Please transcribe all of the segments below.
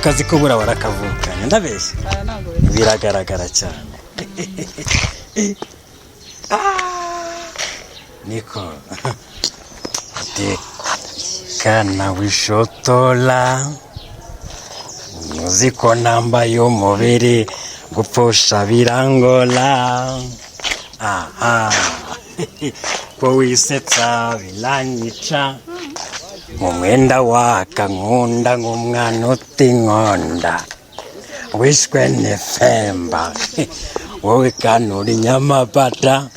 kazi ko bura warakavukanye ndabeshya biragaragara cyane niko kana wishotola muziko namba y'umubiri gupfusha birangola ko wisetsa bilanyica mu mwenda waka nkunda nk'umwana utinkonda wishwe nefemba wowe kanura inyamabata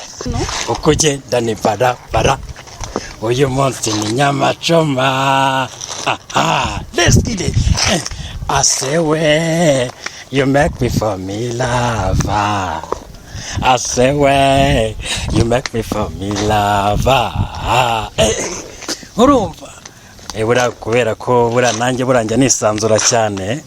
uko ugenda ni barabara uyu munsi ni nyamacoma let's get it. I say way you make me for me lover. I say way you make me for me lover. Urumva bura kubera ko bura nanjye buranja nisanzura cyane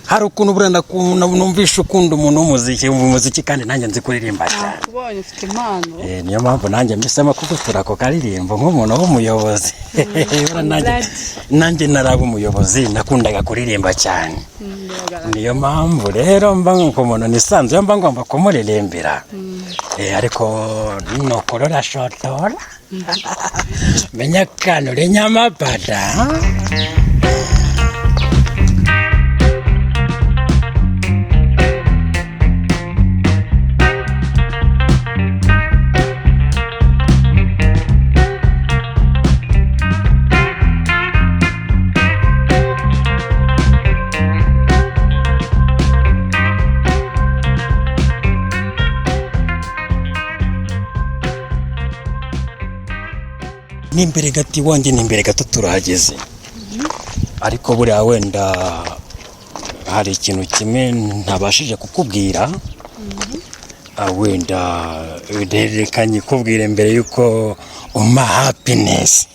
hari ukuntu bura numvisha ukunda umuntu w'umuziki kandi nanjye nzi kuririmba cyane kubonye ufite impano niyo mpamvu nanjye mbisema kugutura ko karirimbo nk'umuntu w'umuyobozi bura nanjye naraba umuyobozi nakundaga kuririmba cyane niyo mpamvu rero mba nk'umuntu nisanzuye mba ngomba kumuririmbira ariko nokorora shotora menya kanura inyamabata n'imbere gati wanjye n'imbere gato turahageze ariko buriya wenda hari ikintu kimwe ntabashije kukubwira wenda reka nyikubwire mbere yuko umpa happiness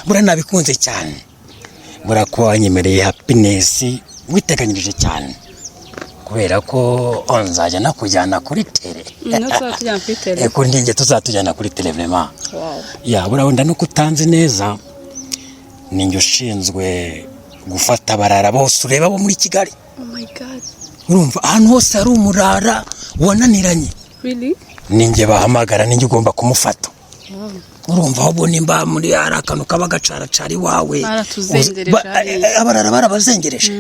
buriya nabikunze cyane buriya ko wanyemereye happiness witeganyirije cyane kubera ko nzajya nakujyana kuri tele kuri ndenge tuzatujyana kuri tele vraiment buriya wenda nuko utanze neza ninjye ushinzwe gufata barara bose ureba bo muri Kigali. Oh my god, urumva ahantu hose hari umurara wananiranye ninjye bahamagara ninjye ugomba kumufata. Urumva ahubwo nimba muri hari akantu kaba gacaracari wawe abarara barabazengereje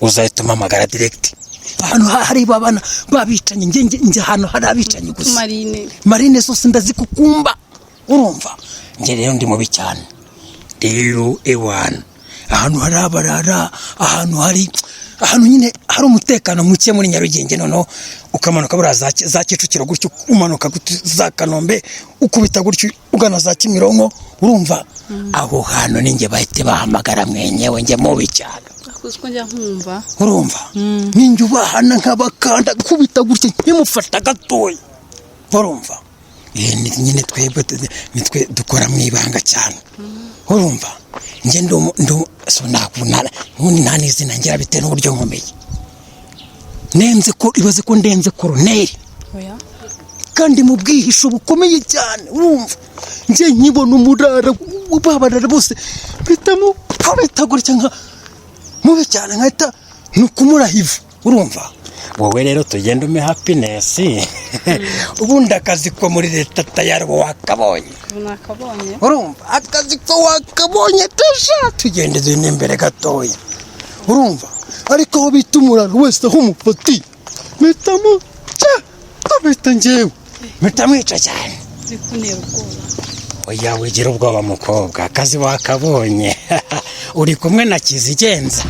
uzahita umamagara direct. Ahantu hari babana babicanye nge hano hari abicanye gusa marine zose ndazikukumba. Urumva nge rero ndi mubi cyane rero ewana ahantu hari abarara ahantu nyine hari umutekano muke muri Nyarugenge noneho ukamanuka bura za Kicukiro gutyo umanuka za Kanombe ukubita gutyo ugana za Kimironko. Urumva aho hano ninjye bahite bahamagara mwenyewe nge mubi cyane akuziko njya nkumva. Urumva ninjye ubahana nk'abakanda kubita gutyo nkimufata gatoya. Urumva nyine twebwe nitwe dukora mu ibanga cyane. Urumva nge ndo so nakubunana ubundi nta n'izina ngira bite n'uburyo nkomeye nenze ko ibaze ko ndenze koroneri kandi mu bwihisho bukomeye cyane. Urumva nge nkibona umurara ubabarara bose bitamo kabitagurya nka mubi cyane nkahita nukumurahiva. Urumva wowe rero tugenda ume happiness ubundi akazi ko muri leta tayari wakabonye. Urumva akazi ko wakabonye tesha tugendeze n'imbere gatoya. Urumva ariko aho bita umuraro wese aho umupoti mitamo tabita ngewe mitamwica cyane zikunera ubwoba. Oya wigira ubwoba mukobwa akazi wakabonye uri kumwe na Kizigenza.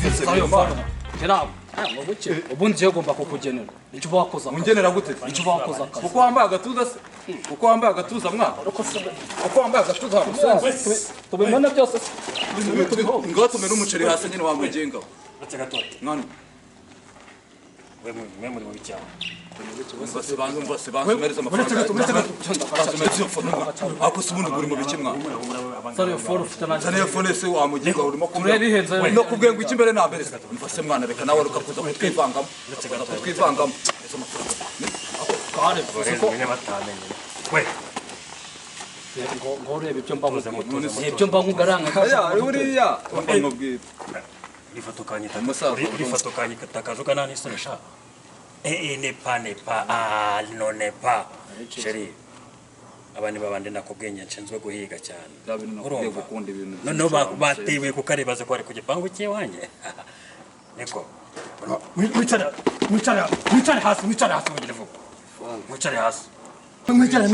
se ubundi je gomba kukugenera icyo bakoza ungenera gute icyo bakoza kuko wambaye agatuza se kuko wambaye agatuza mwana kuko wambaye agatuza tubimena byose ngo tumena umuceri hasi nyine wamugenga mwana mwe muri mu bicyaha ako se ubundi buri mu biki mwana sariyo foro ufite na zaniyo fone se wamugenga urimo turebe ihenze no kubwenga iki mbere na mbere mfase mwana reka nawe rukakuza kutwivangamo kutwivangamo kare ko nyine batamenye we ngo urebe ibyo mbabuze ibyo mba nkugaranga ya uriya nkubwira ifoto kanyita Umusaza ifoto kanyita kazuka nani sonesha ne pa no ne pa sheri abandi babande nakubwenge nshinzwe guhiga cyane urumva gukunda ibintu no batewe kukarebaza ko ari ku gipangu cyewanye niko mwicare hasi mugire vuba mwicare hasi mwicare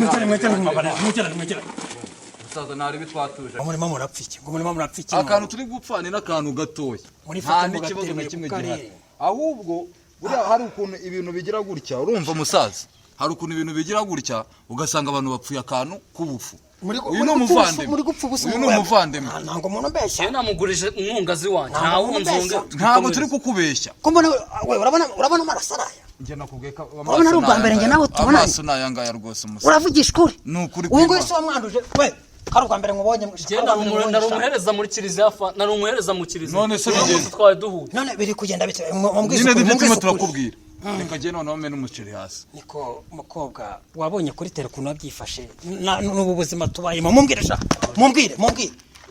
musaza nari bitwatuje umurimo murapfiki akantu turi gupfana n'akantu gatoya nta n'ikibazo na kimwe gihari ahubwo buriya hari ukuntu ibintu bigira gutya urumva musaza hari ukuntu ibintu bigira gutya ugasanga abantu bapfuye akantu k'ubufu uyu ni umuvandimwe ntabwo umuntu mbeshya je namugurije umwungazi wanjye nta wunzunga ntabwo turi kukubeshya ko mbona urabona marasaraya njye nakubwiye ko urabona ari ubwa mbere njye nawe tubonanye amaso nayangaya rwose musaza uravugisha ukuri ni ukuri uyu nguyu si wamwanduje we kari ubwa mbere mubonye nari umuhereza muri kiliziya nari umuhereza mu kiliziya none se bigeze twari duhuye none biri kugenda bite nyine ndetse turakubwira reka jye noneho mene umuceri hasi niko mukobwa wabonye kuri tele ukuntu wabyifashe n'ubu buzima tubayemo mumbwire sha mumbwire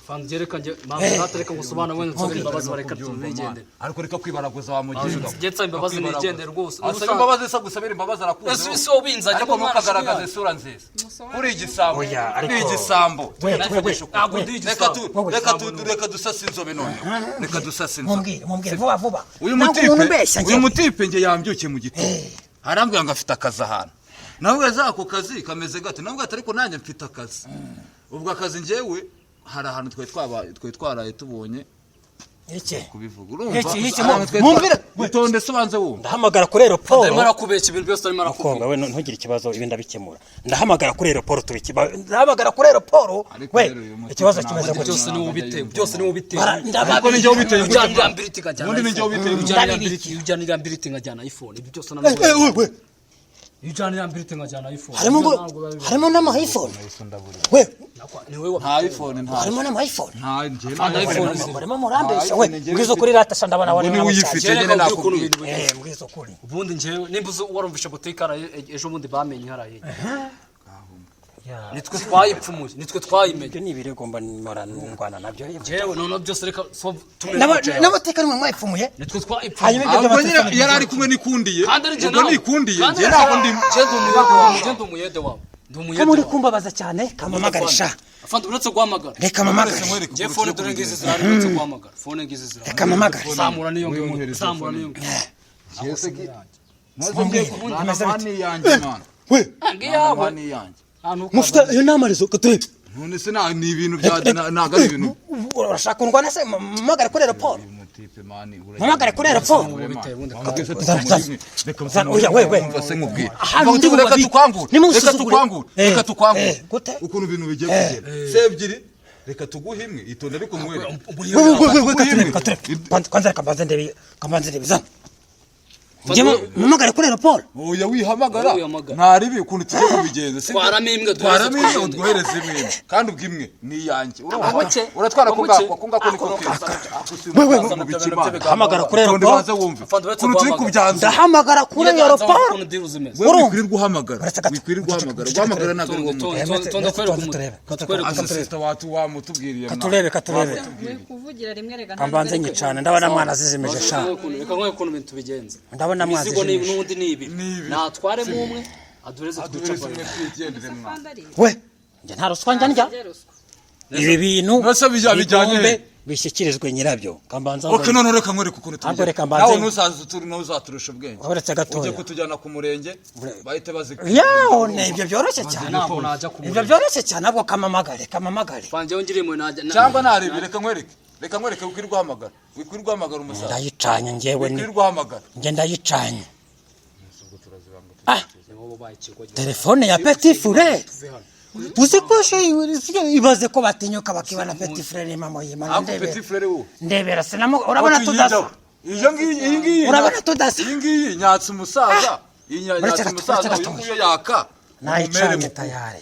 fanze reka nje matereka ngusobanura wenda nsabira imbabazi bareka tubigendere ariko reka kwibaraguza wamugenga ngetsa imbabazi nigendere rwose asaba imbabazi se gusabira imbabazi arakuze ese so binzajya ariko mukagaragaza isura nziza kuri igisambo ni igisambo reka dusasa inzobe none reka dusasa inzobe mumbwire vuba uyu mutipe nge yambyukiye mu gitondo arambwira ngo afite akazi ahantu nawe ako kazi kameze gato nawe ariko nanjye mfite akazi ubwo akazi njyewe hari ahantu twe twaraye tubonye iki kubivuga urumva mumbwire witonde se banze wumva ndahamagara kuri aeroport arimo arakubeshya ibintu byose arimo arakubwira we ntugire ikibazo ibi ndabikemura ndahamagara kuri aeroport ndahamagara kuri aeroport we ikibazo kimeze gutya byose ni ubiteye byose ni ubiteye ariko ni njye ubiteye ujyanira mbiriti ngajyana ubundi ni njye ubiteye ujyanira mbiriti ngajyana iPhone ibi byose we ujyanira mbiriti ngajyana iPhone harimo n'ama iPhone we nta iPhone nta harimo n'ama iPhone nta iPhone barimo murambesha we mbwizo kuri rata ndabona wari ni uyifite nyine nakubwiye mbwizo kuri ubundi njyewe nimba warumvisha butike ejo bundi bamenye haraye nitwe twayipfumuye nitwe twayimenye ibyo ni ibirego mba ndwana nabyo jewe none byose reka n'amateka nimwe mwayipfumuye nitwe twayipfumuye ahubwo nyine yari ari kumwe n'ikundiye ubwo nikundiye njye ntabwo ndi umuyede wawe ko muri kumbabaza cyane kamamagarisha afande uretse guhamagara reka mamagare je phone dore ngizi zirari uretse guhamagara phone ngizi zirari reka mamagare samura niyo mani yanjye man we mani yanjye mufite iyo nama rezo katurebe none se ni ibintu bya naga ari ibintu urashaka undwana se mamagare kuri aeroport mutipe mani mamagare kuri aeroport reka tukwangure ukuntu ibintu bigiye kugera se ebyiri reka tuguhe imwe itonde ariko mwere kwanza kambanze ndebe zana mamagare kuri aeroport oya wihamagara ntaribi ukuntu tujye kubigenza twaramimbwe udwohereze imwe kandi ubwimwe ni iyanjye uratwara kungako niko kwisa hamagara kuri aeroport ukuntu turi kubyanza ndahamagara kuri aeroport wikwirirwa uhamagara guhamagara ntabwo ari uwo asisita wamutubwiriye katurebe kuvugira rimwe rega kambanze nyicana ndabona mwana azizimije sha reka nkwe ukuntu bintu tubigenza ndabona mwazi n'ubundi ni ibi natwaremo umwe adureze we njye nta ruswa njya ibi bintu bijyanye bishyikirizwe nyirabyo kambanza okay none reka nkwereka ukuntu tugeze nawe nuzaturusha ubwenge uretse gatoya ujye kutujyana ku murenge bahite bazika yaho ibyo byoroshye cyane ibyo byoroshye cyane nabwo kamamagare fanje ngirimo cyangwa naribi reka nkwereke reka nkwereke wikwirirwa hamagara umusaza ndayicanye ngewe ni wikwirirwa hamagara nge ndayicanye telefone ya Petit Frere uzi ko ibaze ko batinyuka bakibana Petit Frere mama yimana ndebera sinamo urabona tudasa iyo ngiyi urabona tudasa iyi ngiyi nyatsa umusaza nyatsa umusaza uyu yaka nayicanye tayari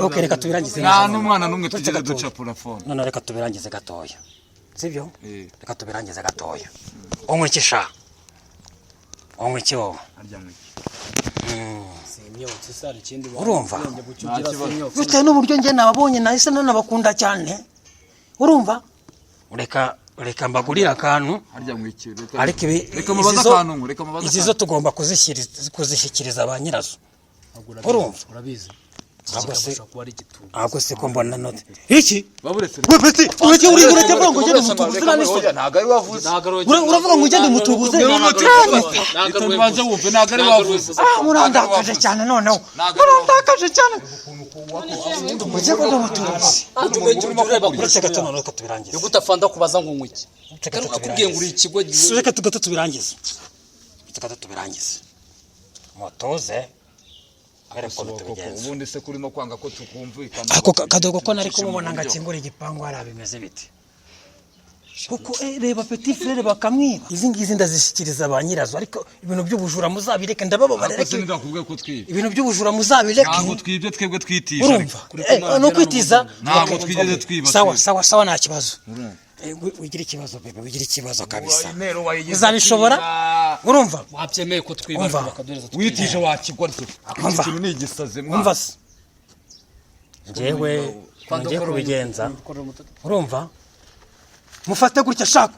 okay reka tubirangize nta n'umwana n'umwe tugeze duca plafone none reka tubirangize gatoya sibyo reka tubirangize gatoya umwikisha umwikyo arya mwiki urumva bitewe n'uburyo njye nababonye nahise nanabakunda cyane urumva reka mbagurira akantu ariko izi zo tugomba kuzishyikiriza ba nyirazo urumva urabizi ntabwo se ko mbona note iki baburetse ureke vuga ngo ugende mutubuze ntabwo ari wavuze uravuga ngo ugende mutubuze tubanze wumve ntabwo ari wavuze murandakaje cyane noneho murandakaje cyane ujye ngo mutubuze uretse gato noneho ko tubirangiza yo gutafanda kubaza ngo ngwiki akubwiye ngo uri ikigo reka tugato tubirangize motoze ubundi se kurimo kwanga ko tukumvikana ako kadogo ko nari kumubona ngakingura igipangu arabimeze biti kuko reba Petit Frere bakamwiba izi ngizi ndazishyikiriza ba nyirazo ariko ibintu by'ubujura muzabireke ndababareke ibintu by'ubujura muzabireke ntabwo twibye twebwe twitisha no kwitiza ntabwo twigeze twiba sawa nta kibazo wigira ikibazo bebe wigira ikibazo kabisa uzabishobora urumva wabyemeye ko twiba bakadureza witije wakigwa ryo ikintu ni igisaze umva se njyewe ngiye kubigenza urumva mufate gutya shaka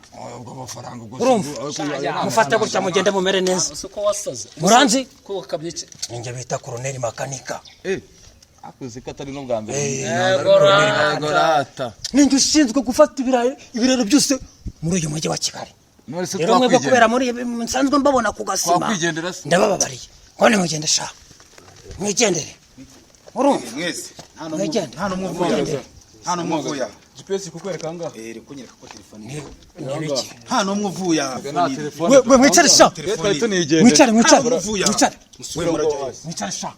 urumva mufate gutya mugende mumere neza muranzi ko wakabye iki ninjye bita Colonel Makanika akuze ko atari no bwa mbere gorata ninjye ushinzwe gufata ibiraro byose muri uyu mujyi wa Kigali rero mwebwe kubera muri nsanzwe mbabona ku gasima ndabababariye none mugende shaka mwigendere urumva mwese hano mwavuya GPS kukwereka ngaho kunyereka ko telefone nibiki hano mwavuya we mwicare sha mwicare sha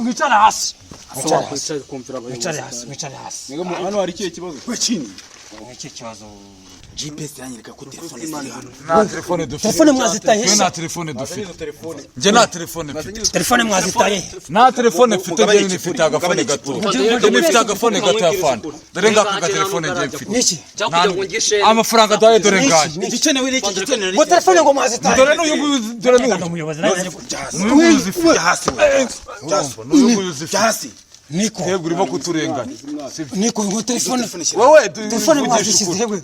mwicare hasi hano hari ikihe kibazo iki kibazo GPS yanyereka ko telefone ziri hano nta telefone dufite telefone mwazitaye nta telefone dufite nje nta telefone mfite telefone mwazitaye nta telefone mfite nje nifite agafone gato nje nifite agafone gato yafana dore ngaka ga telefone nje mfite niki amafaranga daye dore ngaje igikenewe n'iki gikenewe ngo telefone ngo mwazitaye dore n'uyu umuyobozi n'uyu hasi hasi niko twebwe urimo kuturenganya niko ngo telefone wowe telefone mwazishyize hewe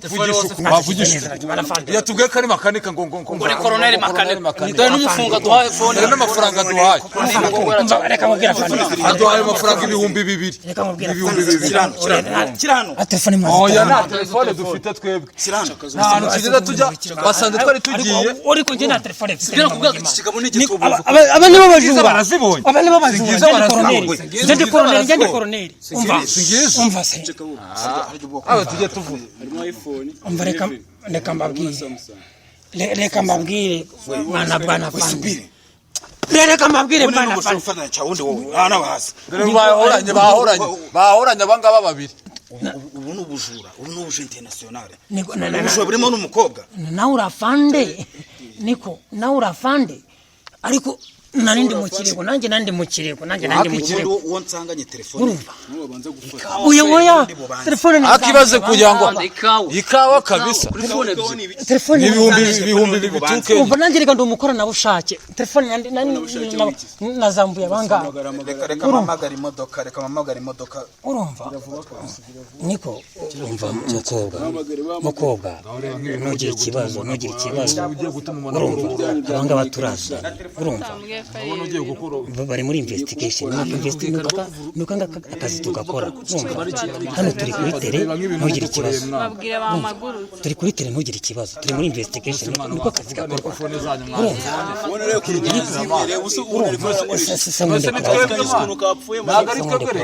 yatubwiye ko ari makanika ngo muri Colonel Makanika dore n'umufunga duhaye phone dore n'amafaranga duhaye reka mubwira fani aduhaye amafaranga ibihumbi 2 reka mubwira kirano telefone oya mwazitaye nta telefone dufite twebwe kirano nta hantu tugeze tujya basanze twari tugiye ariko njye nta telefone mfite bira kuvuga ikigabo n'igitubu aba nibo bajura barazibonye aba nibo bajura njye Colonel umva se aba tujye tuvuga umva reka mbabwire bwana fandi reka mbabwire bwana fandi ufatanya cha wundi wowe hano hasi bahoranye abangaba babiri ubu n'ubujura ubu n'ubuje international ubujura burimo n'umukobwa nawe urafande niko nawe urafande ariko nanindi mukirego nanjye nandi mukirego uwo nsanganye telefone uyu ngoya telefone akibaze kugira ngo ikawa kabisa telefone ibihumbi bituke umva nanjye reka ndumukora nabushake telefone nazambuye abanga reka mamagara imodoka urumva niko umva mukobwa ntugire ikibazo urumva abanga baturaza urumva ubona ugiye gukora bari muri investigation nuko akazi tugakora hano turi kuri tere ntugire ikibazo babwire ba maguru turi kuri tere ntugire ikibazo turi muri investigation nuko akazi gakorwa ntabwo ari twebwe